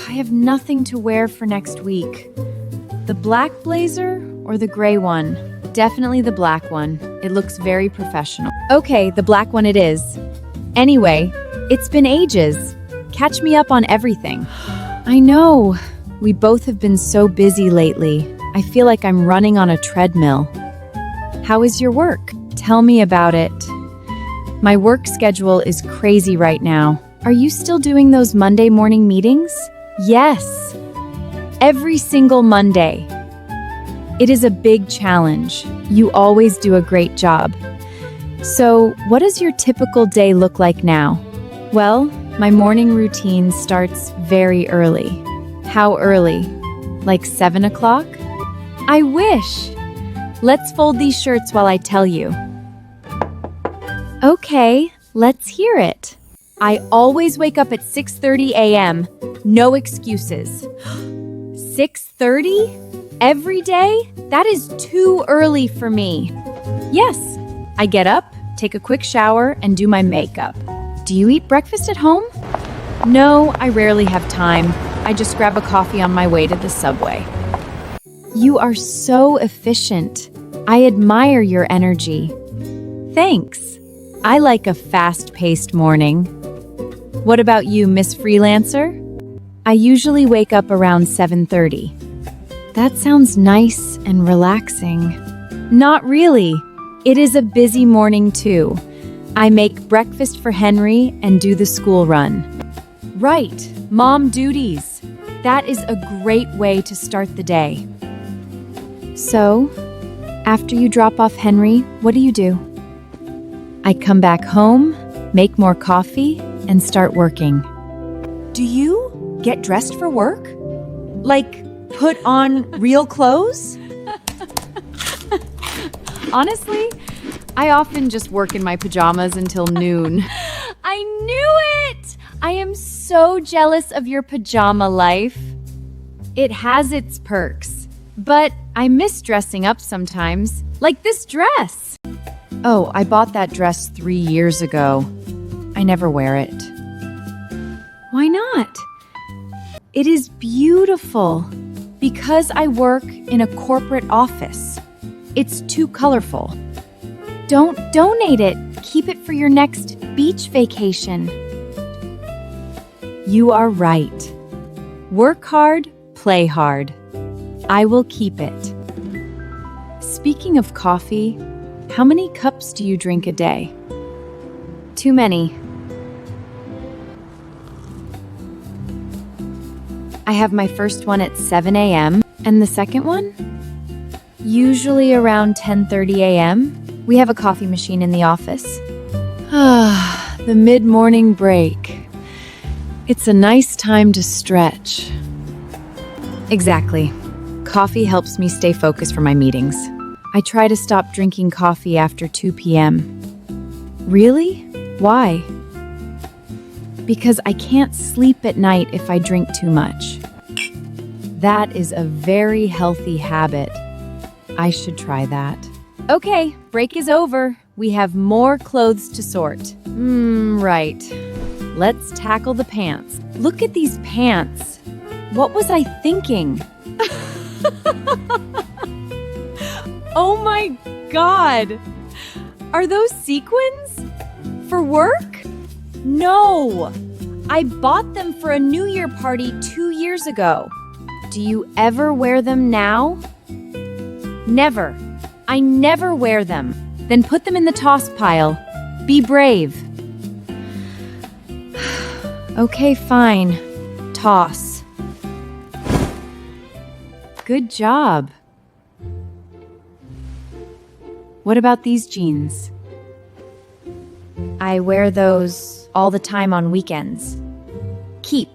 I have nothing to wear for next week. The black blazer or the gray one? Definitely the black one. It looks very professional. Okay, the black one it is. Anyway, it's been ages. Catch me up on everything. I know. We both have been so busy lately. I feel like I'm running on a treadmill. How is your work? Tell me about it. My work schedule is crazy right now. Are you still doing those Monday morning meetings? Yes. Every single Monday. It is a big challenge. You always do a great job. So, what does your typical day look like now? Well, my morning routine starts very early. How early? Like 7 o'clock? I wish! Let's fold these shirts while I tell you. Okay, let's hear it. I always wake up at 6:30 a.m. No excuses. 6:30? Every day? That is too early for me. Yes, I get up, take a quick shower, and do my makeup. Do you eat breakfast at home? No, I rarely have time. I just grab a coffee on my way to the subway. You are so efficient. I admire your energy. Thanks. I like a fast-paced morning. What about you, Miss Freelancer? I usually wake up around 7:30. That sounds nice and relaxing. Not really. It is a busy morning too. I make breakfast for Henry and do the school run. Right, mom duties. That is a great way to start the day. So, after you drop off Henry, what do you do? I come back home, make more coffee, and start working. Do you get dressed for work? Like, put on real clothes? Honestly, I often just work in my pajamas until noon. I knew it! I am so jealous of your pajama life. It has its perks, but I miss dressing up sometimes, like this dress. Oh, I bought that dress 3 years ago. I never wear it. Why not? It is beautiful. Because I work in a corporate office. It's too colorful. Don't donate it. Keep it for your next beach vacation. You are right. Work hard, play hard. I will keep it. Speaking of coffee, how many cups do you drink a day? Too many. I have my first one at 7 a.m. and the second one? Usually around 10:30 a.m. We have a coffee machine in the office. The mid-morning break. It's a nice time to stretch. Exactly. Coffee helps me stay focused for my meetings. I try to stop drinking coffee after 2 p.m. Really? Why? Because I can't sleep at night if I drink too much. That is a very healthy habit. I should try that. Okay, break is over. We have more clothes to sort. Right. Let's tackle the pants. Look at these pants. What was I thinking? Oh my God! Are those sequins? For work? No! I bought them for a New Year party 2 years ago. Do you ever wear them now? Never. I never wear them. Then put them in the toss pile. Be brave. Okay, fine. Toss. Good job. What about these jeans? I wear those all the time on weekends. Keep.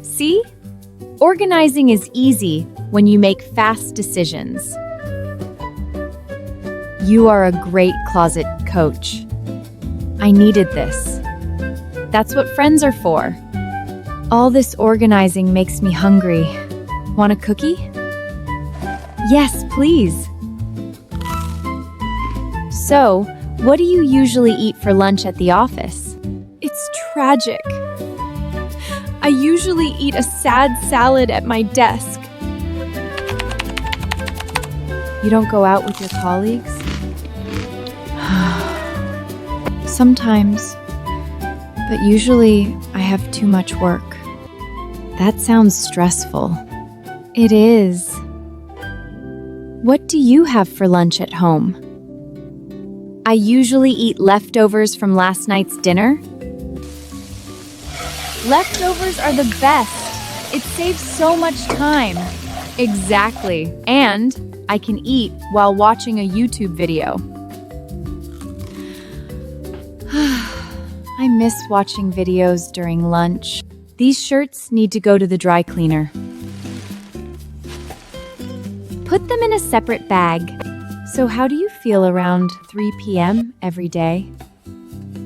See? Organizing is easy when you make fast decisions. You are a great closet coach. I needed this. That's what friends are for. All this organizing makes me hungry. Want a cookie? Yes, please. So, what do you usually eat for lunch at the office? It's tragic. I usually eat a sad salad at my desk. You don't go out with your colleagues? Sometimes, but usually I have too much work. That sounds stressful. It is. What do you have for lunch at home? I usually eat leftovers from last night's dinner. Leftovers are the best. It saves so much time. Exactly. And I can eat while watching a YouTube video. I miss watching videos during lunch. These shirts need to go to the dry cleaner. Put them in a separate bag. So how do you feel around 3 p.m. every day?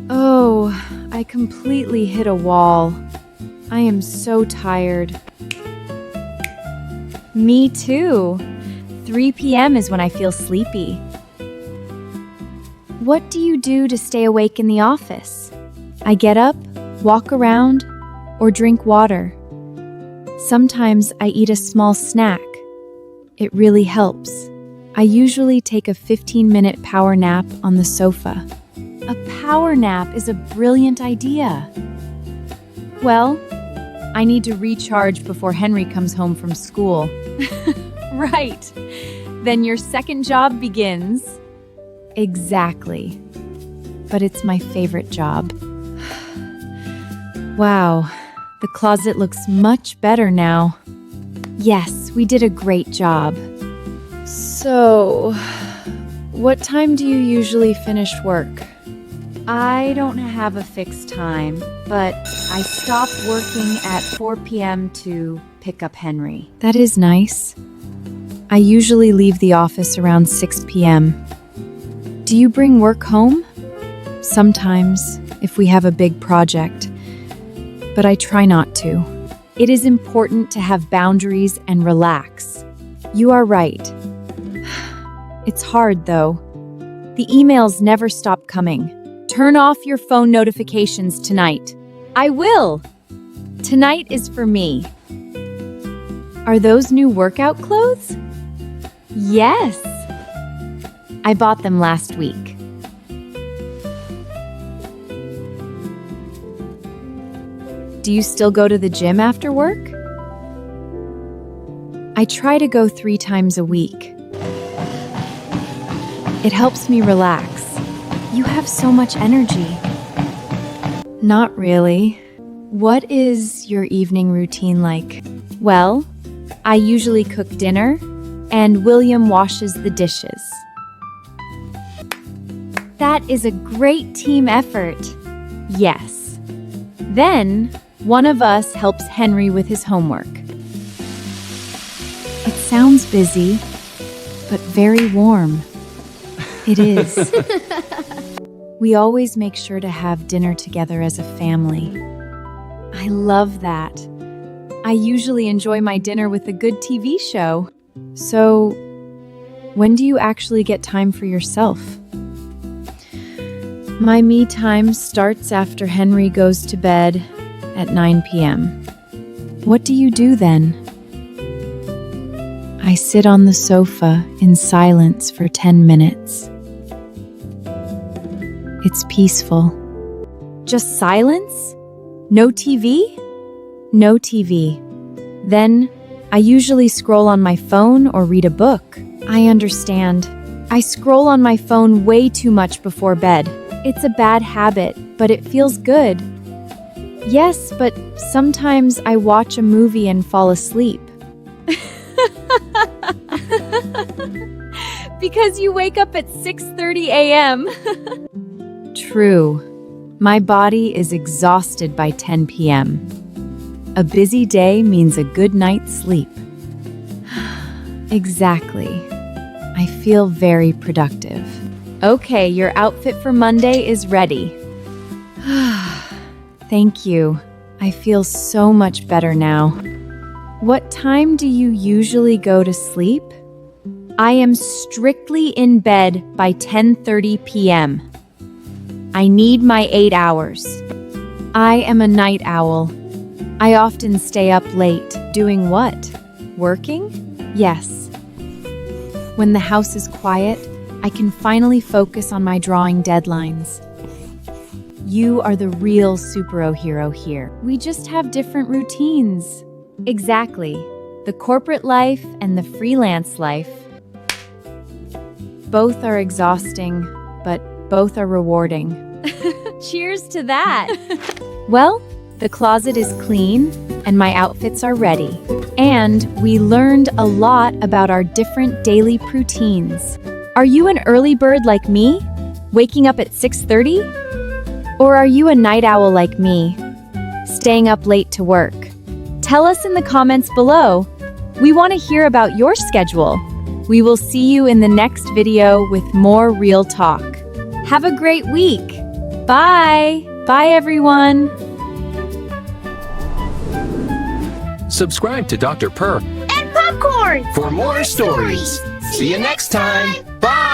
Oh, I completely hit a wall. I am so tired. Me too. 3 p.m. is when I feel sleepy. What do you do to stay awake in the office? I get up, walk around, or drink water. Sometimes I eat a small snack. It really helps. I usually take a 15-minute power nap on the sofa. A power nap is a brilliant idea. Well, I need to recharge before Henry comes home from school. Right. Then your second job begins. Exactly. But it's my favorite job. Wow, the closet looks much better now. Yes, we did a great job. So, what time do you usually finish work? I don't have a fixed time, but I stop working at 4 p.m. to pick up Henry. That is nice. I usually leave the office around 6 p.m. Do you bring work home? Sometimes, if we have a big project, but I try not to. It is important to have boundaries and relax. You are right. It's hard, though. The emails never stop coming. Turn off your phone notifications tonight. I will! Tonight is for me. Are those new workout clothes? Yes! I bought them last week. Do you still go to the gym after work? I try to go 3 times a week. It helps me relax. You have so much energy. Not really. What is your evening routine like? Well, I usually cook dinner, and William washes the dishes. That is a great team effort. Yes. Then, one of us helps Henry with his homework. It sounds busy, but very warm. It is. We always make sure to have dinner together as a family. I love that. I usually enjoy my dinner with a good TV show. So, when do you actually get time for yourself? My me time starts after Henry goes to bed at 9 p.m. What do you do then? I sit on the sofa in silence for 10 minutes. It's peaceful. Just silence? No TV? No TV. Then, I usually scroll on my phone or read a book. I understand. I scroll on my phone way too much before bed. It's a bad habit, but it feels good. Yes, but sometimes I watch a movie and fall asleep. Because you wake up at 6:30 a.m. True. My body is exhausted by 10 p.m. A busy day means a good night's sleep. Exactly. I feel very productive. Okay, your outfit for Monday is ready. Thank you. I feel so much better now. What time do you usually go to sleep? I am strictly in bed by 10:30 p.m. I need my 8 hours. I am a night owl. I often stay up late. Doing what? Working? Yes. When the house is quiet, I can finally focus on my drawing deadlines. You are the real superhero here. We just have different routines. Exactly. The corporate life and the freelance life. Both are exhausting, but both are rewarding. Cheers to that! Well, the closet is clean and my outfits are ready. And we learned a lot about our different daily routines. Are you an early bird like me, waking up at 6:30? Or are you a night owl like me, staying up late to work? Tell us in the comments below. We want to hear about your schedule. We will see you in the next video with more real talk. Have a great week. Bye. Bye, everyone. Subscribe to Dr. Purr And popcorn for more stories. See you next time. Bye.